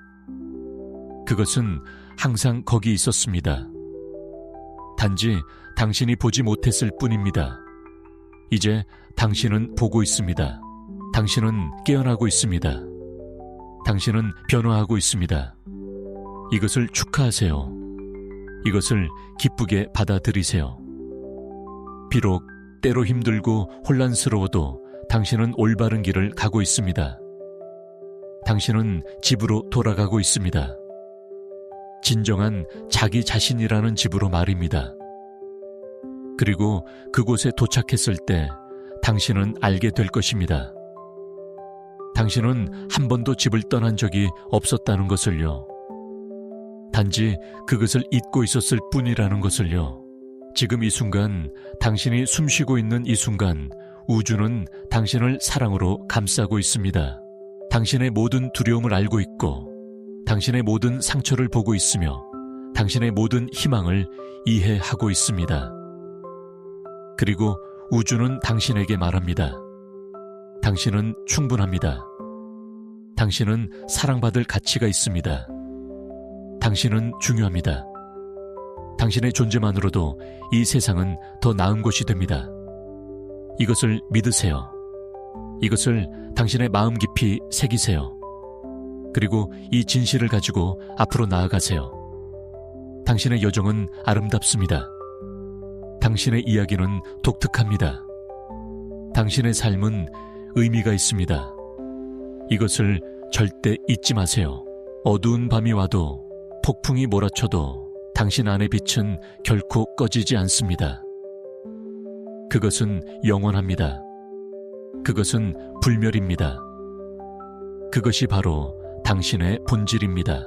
Speaker 1: 그것은 항상 거기 있었습니다. 단지 당신이 보지 못했을 뿐입니다. 이제 당신은 보고 있습니다. 당신은 깨어나고 있습니다. 당신은 변화하고 있습니다. 이것을 축하하세요. 이것을 기쁘게 받아들이세요. 비록 때로 힘들고 혼란스러워도 당신은 올바른 길을 가고 있습니다. 당신은 집으로 돌아가고 있습니다. 진정한 자기 자신이라는 집으로 말입니다. 그리고 그곳에 도착했을 때 당신은 알게 될 것입니다. 당신은 한 번도 집을 떠난 적이 없었다는 것을요. 단지 그것을 잊고 있었을 뿐이라는 것을요. 지금 이 순간, 당신이 숨쉬고 있는 이 순간, 우주는 당신을 사랑으로 감싸고 있습니다. 당신의 모든 두려움을 알고 있고, 당신의 모든 상처를 보고 있으며, 당신의 모든 희망을 이해하고 있습니다. 그리고 우주는 당신에게 말합니다. 당신은 충분합니다. 당신은 사랑받을 가치가 있습니다. 당신은 중요합니다. 당신의 존재만으로도 이 세상은 더 나은 곳이 됩니다. 이것을 믿으세요. 이것을 당신의 마음 깊이 새기세요. 그리고 이 진실을 가지고 앞으로 나아가세요. 당신의 여정은 아름답습니다. 당신의 이야기는 독특합니다. 당신의 삶은 의미가 있습니다. 이것을 절대 잊지 마세요. 어두운 밤이 와도 폭풍이 몰아쳐도 당신 안의 빛은 결코 꺼지지 않습니다. 그것은 영원합니다. 그것은 불멸입니다. 그것이 바로 당신의 본질입니다.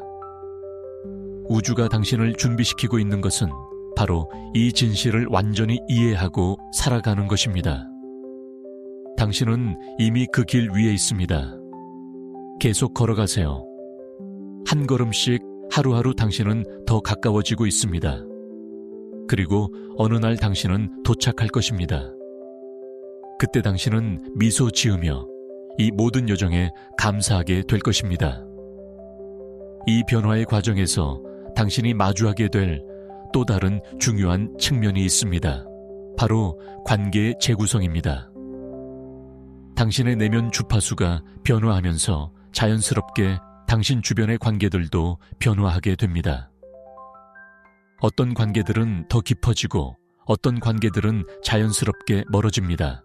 Speaker 1: 우주가 당신을 준비시키고 있는 것은 바로 이 진실을 완전히 이해하고 살아가는 것입니다. 당신은 이미 그 길 위에 있습니다. 계속 걸어가세요. 한 걸음씩 하루하루 당신은 더 가까워지고 있습니다. 그리고 어느 날 당신은 도착할 것입니다. 그때 당신은 미소 지으며 이 모든 여정에 감사하게 될 것입니다. 이 변화의 과정에서 당신이 마주하게 될 또 다른 중요한 측면이 있습니다. 바로 관계의 재구성입니다. 당신의 내면 주파수가 변화하면서 자연스럽게 당신 주변의 관계들도 변화하게 됩니다. 어떤 관계들은 더 깊어지고 어떤 관계들은 자연스럽게 멀어집니다.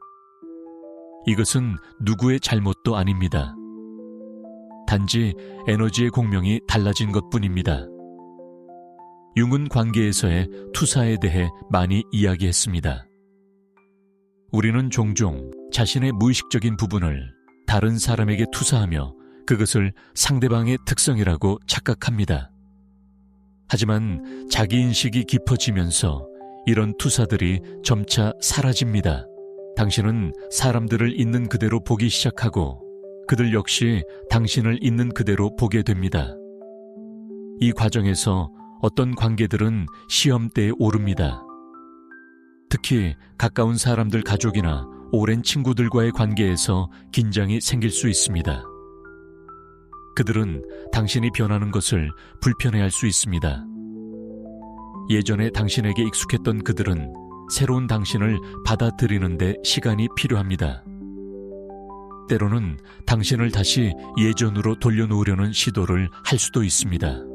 Speaker 1: 이것은 누구의 잘못도 아닙니다. 단지 에너지의 공명이 달라진 것뿐입니다. 융은 관계에서의 투사에 대해 많이 이야기했습니다. 우리는 종종 자신의 무의식적인 부분을 다른 사람에게 투사하며 그것을 상대방의 특성이라고 착각합니다. 하지만 자기인식이 깊어지면서 이런 투사들이 점차 사라집니다. 당신은 사람들을 있는 그대로 보기 시작하고 그들 역시 당신을 있는 그대로 보게 됩니다. 이 과정에서 어떤 관계들은 시험대에 오릅니다. 특히 가까운 사람들 가족이나 오랜 친구들과의 관계에서 긴장이 생길 수 있습니다. 그들은 당신이 변하는 것을 불편해할 수 있습니다. 예전에 당신에게 익숙했던 그들은 새로운 당신을 받아들이는 데 시간이 필요합니다. 때로는 당신을 다시 예전으로 돌려놓으려는 시도를 할 수도 있습니다.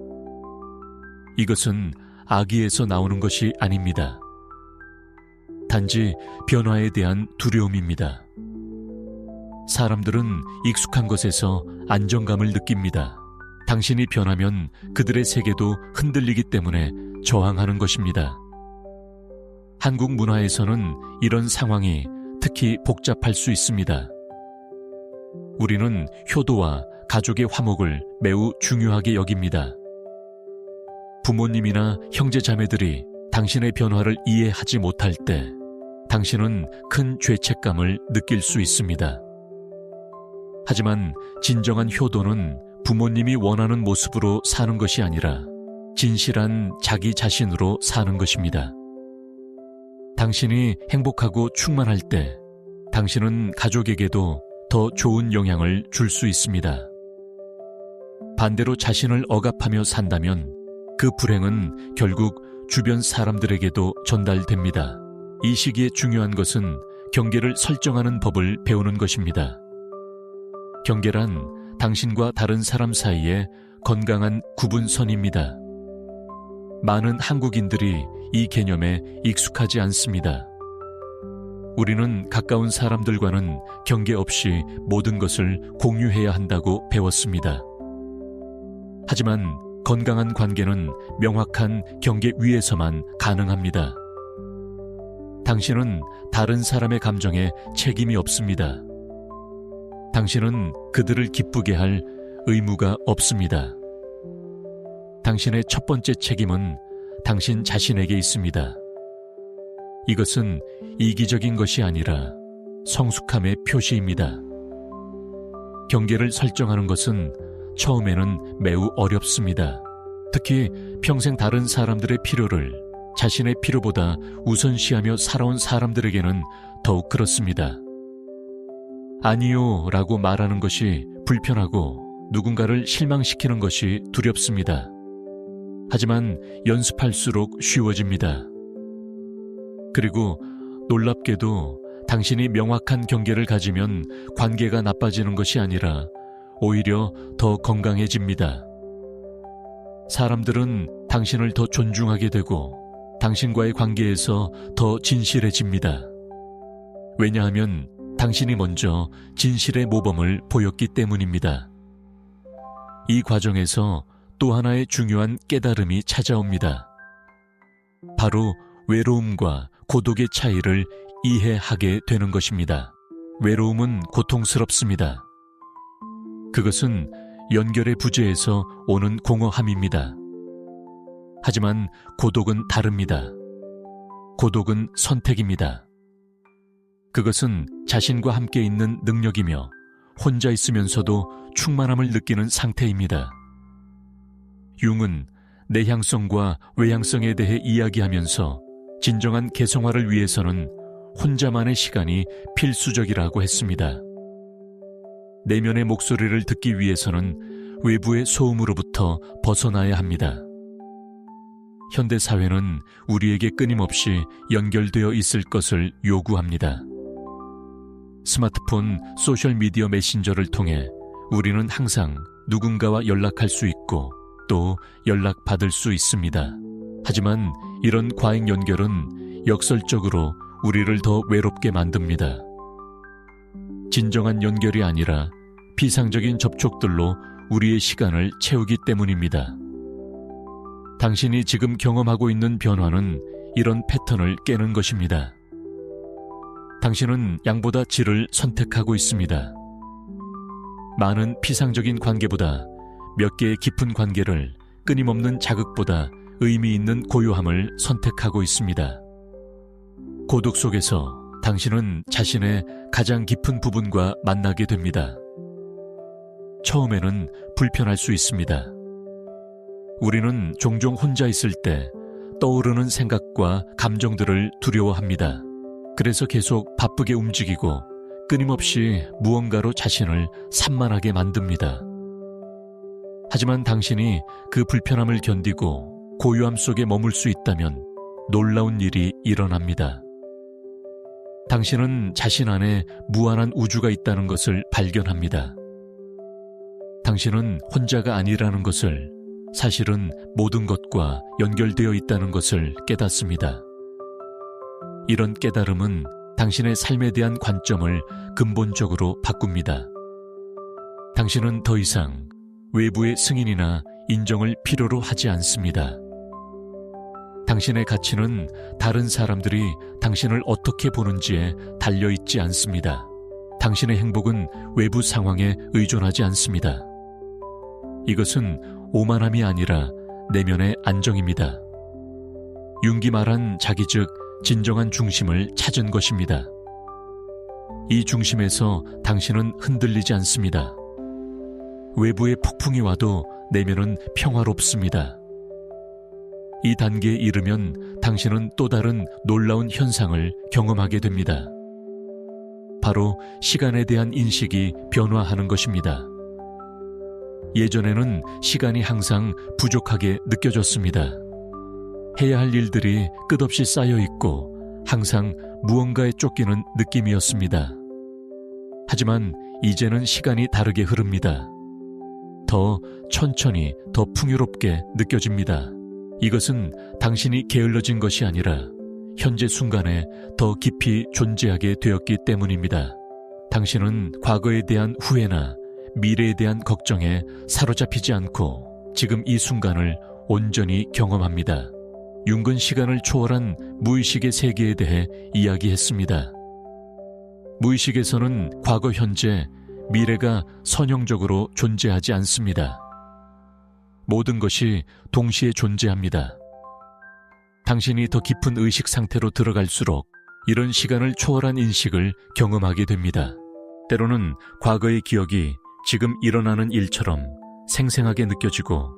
Speaker 1: 이것은 악의에서 나오는 것이 아닙니다. 단지 변화에 대한 두려움입니다. 사람들은 익숙한 것에서 안정감을 느낍니다. 당신이 변하면 그들의 세계도 흔들리기 때문에 저항하는 것입니다. 한국 문화에서는 이런 상황이 특히 복잡할 수 있습니다. 우리는 효도와 가족의 화목을 매우 중요하게 여깁니다. 부모님이나 형제자매들이 당신의 변화를 이해하지 못할 때 당신은 큰 죄책감을 느낄 수 있습니다. 하지만 진정한 효도는 부모님이 원하는 모습으로 사는 것이 아니라 진실한 자기 자신으로 사는 것입니다. 당신이 행복하고 충만할 때 당신은 가족에게도 더 좋은 영향을 줄 수 있습니다. 반대로 자신을 억압하며 산다면 그 불행은 결국 주변 사람들에게도 전달됩니다. 이 시기에 중요한 것은 경계를 설정하는 법을 배우는 것입니다. 경계란 당신과 다른 사람 사이의 건강한 구분선입니다. 많은 한국인들이 이 개념에 익숙하지 않습니다. 우리는 가까운 사람들과는 경계 없이 모든 것을 공유해야 한다고 배웠습니다. 하지만 건강한 관계는 명확한 경계 위에서만 가능합니다. 당신은 다른 사람의 감정에 책임이 없습니다. 당신은 그들을 기쁘게 할 의무가 없습니다. 당신의 첫 번째 책임은 당신 자신에게 있습니다. 이것은 이기적인 것이 아니라 성숙함의 표시입니다. 경계를 설정하는 것은 처음에는 매우 어렵습니다. 특히 평생 다른 사람들의 필요를 자신의 필요보다 우선시하며 살아온 사람들에게는 더욱 그렇습니다. 아니요 라고 말하는 것이 불편하고 누군가를 실망시키는 것이 두렵습니다. 하지만 연습할수록 쉬워집니다. 그리고 놀랍게도 당신이 명확한 경계를 가지면 관계가 나빠지는 것이 아니라 오히려 더 건강해집니다. 사람들은 당신을 더 존중하게 되고 당신과의 관계에서 더 진실해집니다. 왜냐하면 당신이 먼저 진실의 모범을 보였기 때문입니다. 이 과정에서 또 하나의 중요한 깨달음이 찾아옵니다. 바로 외로움과 고독의 차이를 이해하게 되는 것입니다. 외로움은 고통스럽습니다. 그것은 연결의 부재에서 오는 공허함입니다. 하지만 고독은 다릅니다. 고독은 선택입니다. 그것은 자신과 함께 있는 능력이며 혼자 있으면서도 충만함을 느끼는 상태입니다. 융은 내향성과 외향성에 대해 이야기하면서 진정한 개성화를 위해서는 혼자만의 시간이 필수적이라고 했습니다. 내면의 목소리를 듣기 위해서는 외부의 소음으로부터 벗어나야 합니다. 현대사회는 우리에게 끊임없이 연결되어 있을 것을 요구합니다. 스마트폰, 소셜미디어 메신저를 통해 우리는 항상 누군가와 연락할 수 있고 또 연락받을 수 있습니다. 하지만 이런 과잉 연결은 역설적으로 우리를 더 외롭게 만듭니다. 진정한 연결이 아니라 비상적인 접촉들로 우리의 시간을 채우기 때문입니다. 당신이 지금 경험하고 있는 변화는 이런 패턴을 깨는 것입니다. 당신은 양보다 질을 선택하고 있습니다. 많은 피상적인 관계보다 몇 개의 깊은 관계를 끊임없는 자극보다 의미 있는 고요함을 선택하고 있습니다. 고독 속에서 당신은 자신의 가장 깊은 부분과 만나게 됩니다. 처음에는 불편할 수 있습니다. 우리는 종종 혼자 있을 때 떠오르는 생각과 감정들을 두려워합니다. 그래서 계속 바쁘게 움직이고 끊임없이 무언가로 자신을 산만하게 만듭니다. 하지만 당신이 그 불편함을 견디고 고요함 속에 머물 수 있다면 놀라운 일이 일어납니다. 당신은 자신 안에 무한한 우주가 있다는 것을 발견합니다. 당신은 혼자가 아니라는 것을, 사실은 모든 것과 연결되어 있다는 것을 깨닫습니다. 이런 깨달음은 당신의 삶에 대한 관점을 근본적으로 바꿉니다. 당신은 더 이상 외부의 승인이나 인정을 필요로 하지 않습니다. 당신의 가치는 다른 사람들이 당신을 어떻게 보는지에 달려있지 않습니다. 당신의 행복은 외부 상황에 의존하지 않습니다. 이것은 오만함이 아니라 내면의 안정입니다. 융기 말한 자기 즉 진정한 중심을 찾은 것입니다. 이 중심에서 당신은 흔들리지 않습니다. 외부의 폭풍이 와도 내면은 평화롭습니다. 이 단계에 이르면 당신은 또 다른 놀라운 현상을 경험하게 됩니다. 바로 시간에 대한 인식이 변화하는 것입니다. 예전에는 시간이 항상 부족하게 느껴졌습니다. 해야 할 일들이 끝없이 쌓여 있고 항상 무언가에 쫓기는 느낌이었습니다. 하지만 이제는 시간이 다르게 흐릅니다. 더 천천히, 더 풍요롭게 느껴집니다. 이것은 당신이 게을러진 것이 아니라 현재 순간에 더 깊이 존재하게 되었기 때문입니다. 당신은 과거에 대한 후회나 미래에 대한 걱정에 사로잡히지 않고 지금 이 순간을 온전히 경험합니다. 융근 시간을 초월한 무의식의 세계에 대해 이야기했습니다. 무의식에서는 과거, 현재, 미래가 선형적으로 존재하지 않습니다. 모든 것이 동시에 존재합니다. 당신이 더 깊은 의식 상태로 들어갈수록 이런 시간을 초월한 인식을 경험하게 됩니다. 때로는 과거의 기억이 지금 일어나는 일처럼 생생하게 느껴지고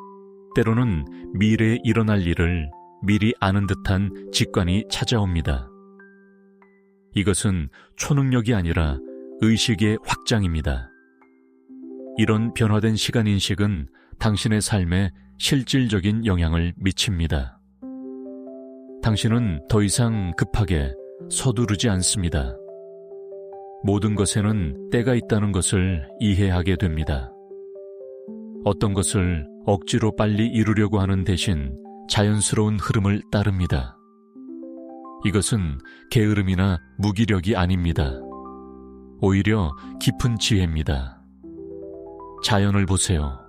Speaker 1: 때로는 미래에 일어날 일을 미리 아는 듯한 직관이 찾아옵니다. 이것은 초능력이 아니라 의식의 확장입니다. 이런 변화된 시간 인식은 당신의 삶에 실질적인 영향을 미칩니다. 당신은 더 이상 급하게 서두르지 않습니다. 모든 것에는 때가 있다는 것을 이해하게 됩니다. 어떤 것을 억지로 빨리 이루려고 하는 대신 자연스러운 흐름을 따릅니다. 이것은 게으름이나 무기력이 아닙니다. 오히려 깊은 지혜입니다. 자연을 보세요.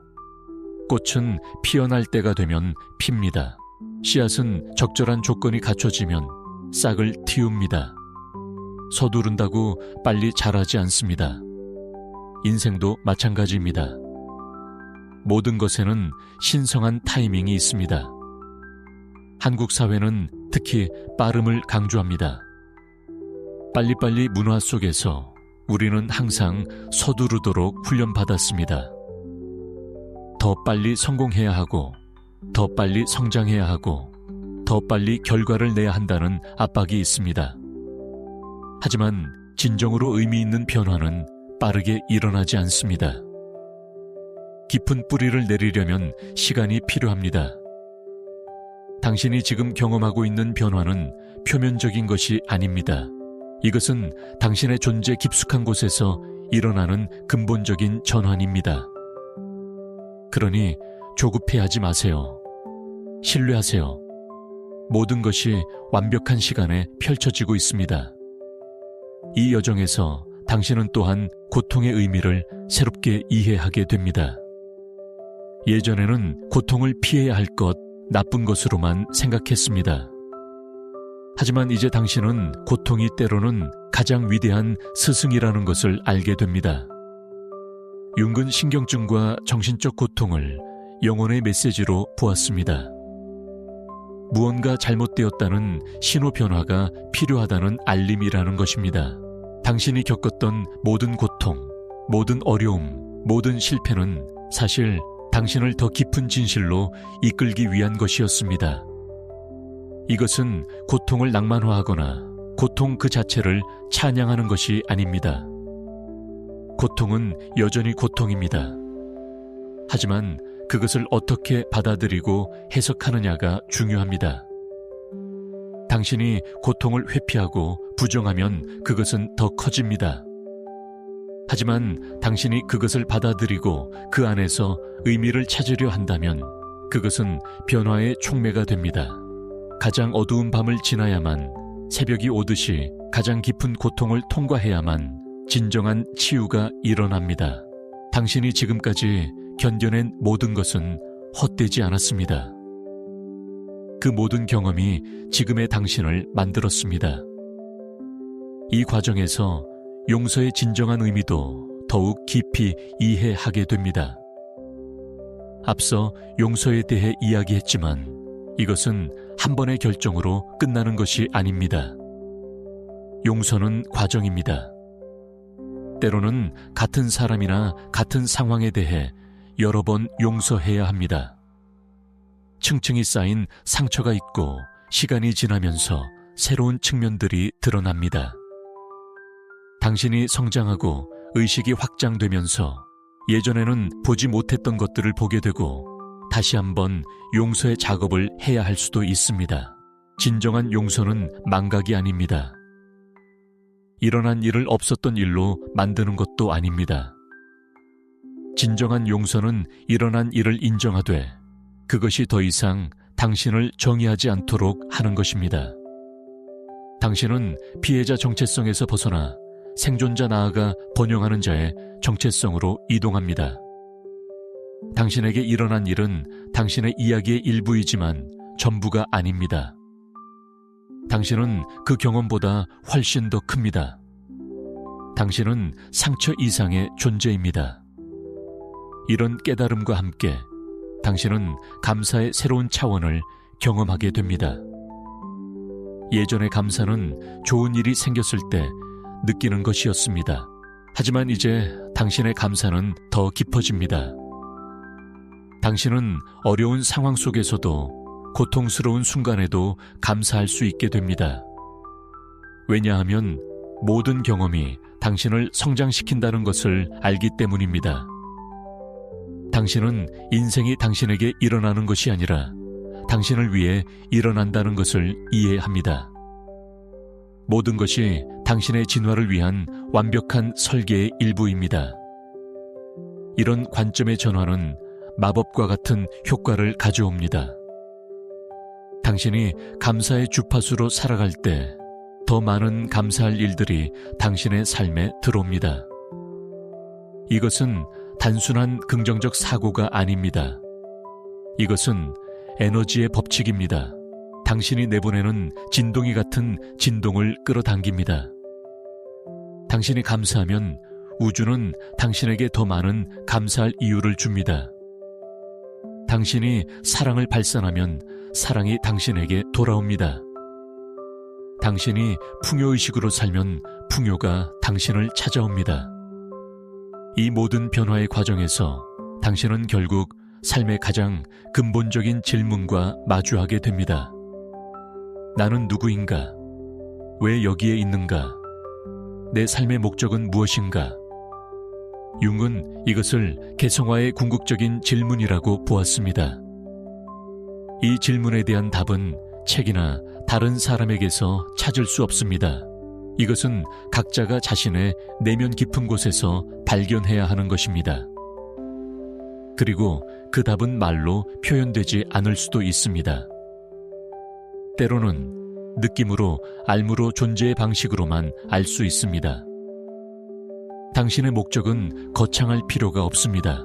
Speaker 1: 꽃은 피어날 때가 되면 핍니다. 씨앗은 적절한 조건이 갖춰지면 싹을 틔웁니다. 서두른다고 빨리 자라지 않습니다. 인생도 마찬가지입니다. 모든 것에는 신성한 타이밍이 있습니다. 한국 사회는 특히 빠름을 강조합니다. 빨리빨리 문화 속에서 우리는 항상 서두르도록 훈련받았습니다. 더 빨리 성공해야 하고, 더 빨리 성장해야 하고, 더 빨리 결과를 내야 한다는 압박이 있습니다. 하지만 진정으로 의미 있는 변화는 빠르게 일어나지 않습니다. 깊은 뿌리를 내리려면 시간이 필요합니다. 당신이 지금 경험하고 있는 변화는 표면적인 것이 아닙니다. 이것은 당신의 존재 깊숙한 곳에서 일어나는 근본적인 전환입니다. 그러니 조급해하지 마세요. 신뢰하세요. 모든 것이 완벽한 시간에 펼쳐지고 있습니다. 이 여정에서 당신은 또한 고통의 의미를 새롭게 이해하게 됩니다. 예전에는 고통을 피해야 할 것, 나쁜 것으로만 생각했습니다. 하지만 이제 당신은 고통이 때로는 가장 위대한 스승이라는 것을 알게 됩니다. 융근 신경증과 정신적 고통을 영혼의 메시지로 보았습니다. 무언가 잘못되었다는 신호 변화가 필요하다는 알림이라는 것입니다. 당신이 겪었던 모든 고통, 모든 어려움, 모든 실패는 사실 당신을 더 깊은 진실로 이끌기 위한 것이었습니다. 이것은 고통을 낭만화하거나 고통 그 자체를 찬양하는 것이 아닙니다. 고통은 여전히 고통입니다. 하지만 그것을 어떻게 받아들이고 해석하느냐가 중요합니다. 당신이 고통을 회피하고 부정하면 그것은 더 커집니다. 하지만 당신이 그것을 받아들이고 그 안에서 의미를 찾으려 한다면 그것은 변화의 촉매가 됩니다. 가장 어두운 밤을 지나야만 새벽이 오듯이 가장 깊은 고통을 통과해야만 진정한 치유가 일어납니다. 당신이 지금까지 견뎌낸 모든 것은 헛되지 않았습니다. 그 모든 경험이 지금의 당신을 만들었습니다. 이 과정에서 용서의 진정한 의미도 더욱 깊이 이해하게 됩니다. 앞서 용서에 대해 이야기했지만 이것은 한 번의 결정으로 끝나는 것이 아닙니다. 용서는 과정입니다. 때로는 같은 사람이나 같은 상황에 대해 여러 번 용서해야 합니다. 층층이 쌓인 상처가 있고 시간이 지나면서 새로운 측면들이 드러납니다. 당신이 성장하고 의식이 확장되면서 예전에는 보지 못했던 것들을 보게 되고 다시 한번 용서의 작업을 해야 할 수도 있습니다. 진정한 용서는 망각이 아닙니다. 일어난 일을 없었던 일로 만드는 것도 아닙니다. 진정한 용서는 일어난 일을 인정하되 그것이 더 이상 당신을 정의하지 않도록 하는 것입니다. 당신은 피해자 정체성에서 벗어나 생존자 나아가 번영하는 자의 정체성으로 이동합니다. 당신에게 일어난 일은 당신의 이야기의 일부이지만 전부가 아닙니다. 당신은 그 경험보다 훨씬 더 큽니다. 당신은 상처 이상의 존재입니다. 이런 깨달음과 함께 당신은 감사의 새로운 차원을 경험하게 됩니다. 예전의 감사는 좋은 일이 생겼을 때 느끼는 것이었습니다. 하지만 이제 당신의 감사는 더 깊어집니다. 당신은 어려운 상황 속에서도 고통스러운 순간에도 감사할 수 있게 됩니다. 왜냐하면 모든 경험이 당신을 성장시킨다는 것을 알기 때문입니다. 당신은 인생이 당신에게 일어나는 것이 아니라 당신을 위해 일어난다는 것을 이해합니다. 모든 것이 당신의 진화를 위한 완벽한 설계의 일부입니다. 이런 관점의 전환은 마법과 같은 효과를 가져옵니다. 당신이 감사의 주파수로 살아갈 때 더 많은 감사할 일들이 당신의 삶에 들어옵니다. 이것은 단순한 긍정적 사고가 아닙니다. 이것은 에너지의 법칙입니다. 당신이 내보내는 진동이 같은 진동을 끌어당깁니다. 당신이 감사하면 우주는 당신에게 더 많은 감사할 이유를 줍니다. 당신이 사랑을 발산하면 사랑이 당신에게 돌아옵니다. 당신이 풍요의식으로 살면 풍요가 당신을 찾아옵니다. 이 모든 변화의 과정에서 당신은 결국 삶의 가장 근본적인 질문과 마주하게 됩니다. 나는 누구인가? 왜 여기에 있는가? 내 삶의 목적은 무엇인가? 융은 이것을 개성화의 궁극적인 질문이라고 보았습니다. 이 질문에 대한 답은 책이나 다른 사람에게서 찾을 수 없습니다. 이것은 각자가 자신의 내면 깊은 곳에서 발견해야 하는 것입니다. 그리고 그 답은 말로 표현되지 않을 수도 있습니다. 때로는 느낌으로, 알므로 존재의 방식으로만 알 수 있습니다. 당신의 목적은 거창할 필요가 없습니다.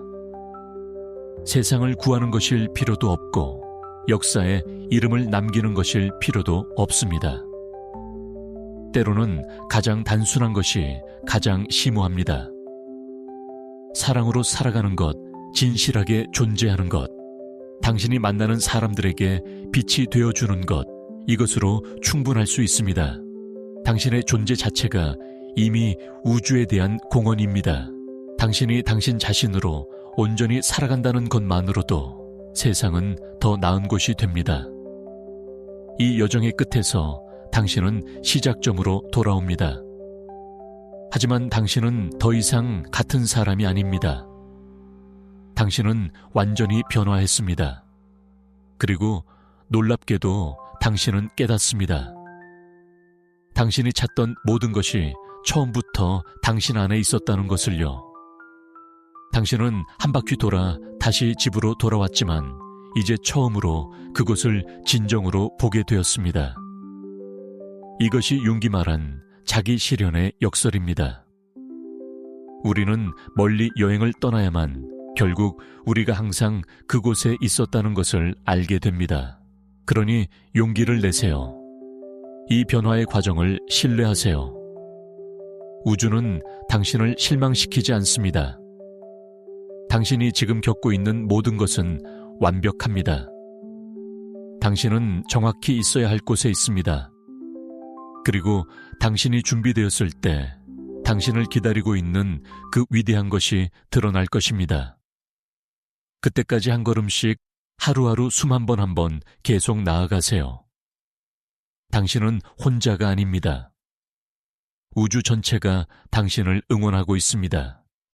Speaker 1: 세상을 구하는 것일 필요도 없고 역사에 이름을 남기는 것일 필요도 없습니다. 때로는 가장 단순한 것이 가장 심오합니다. 사랑으로 살아가는 것, 진실하게 존재하는 것, 당신이 만나는 사람들에게 빛이 되어주는 것, 이것으로 충분할 수 있습니다. 당신의 존재 자체가 이미 우주에 대한 공헌입니다. 당신이 당신 자신으로 온전히 살아간다는 것만으로도 세상은 더 나은 곳이 됩니다. 이 여정의 끝에서 당신은 시작점으로 돌아옵니다. 하지만 당신은 더 이상 같은 사람이 아닙니다. 당신은 완전히 변화했습니다. 그리고 놀랍게도 당신은 깨닫습니다. 당신이 찾던 모든 것이 처음부터 당신 안에 있었다는 것을요. 당신은 한 바퀴 돌아 다시 집으로 돌아왔지만 이제 처음으로 그곳을 진정으로 보게 되었습니다. 이것이 융기 말한 자기 실현의 역설입니다. 우리는 멀리 여행을 떠나야만 결국 우리가 항상 그곳에 있었다는 것을 알게 됩니다. 그러니 용기를 내세요. 이 변화의 과정을 신뢰하세요. 우주는 당신을 실망시키지 않습니다. 당신이 지금 겪고 있는 모든 것은 완벽합니다. 당신은 정확히 있어야 할 곳에 있습니다. 그리고 당신이 준비되었을 때 당신을 기다리고 있는 그 위대한 것이 드러날 것입니다. 그때까지 한 걸음씩 하루하루 숨 한 번 한 번 계속 나아가세요. 당신은 혼자가 아닙니다. 우주 전체가 당신을 응원하고 있습니다.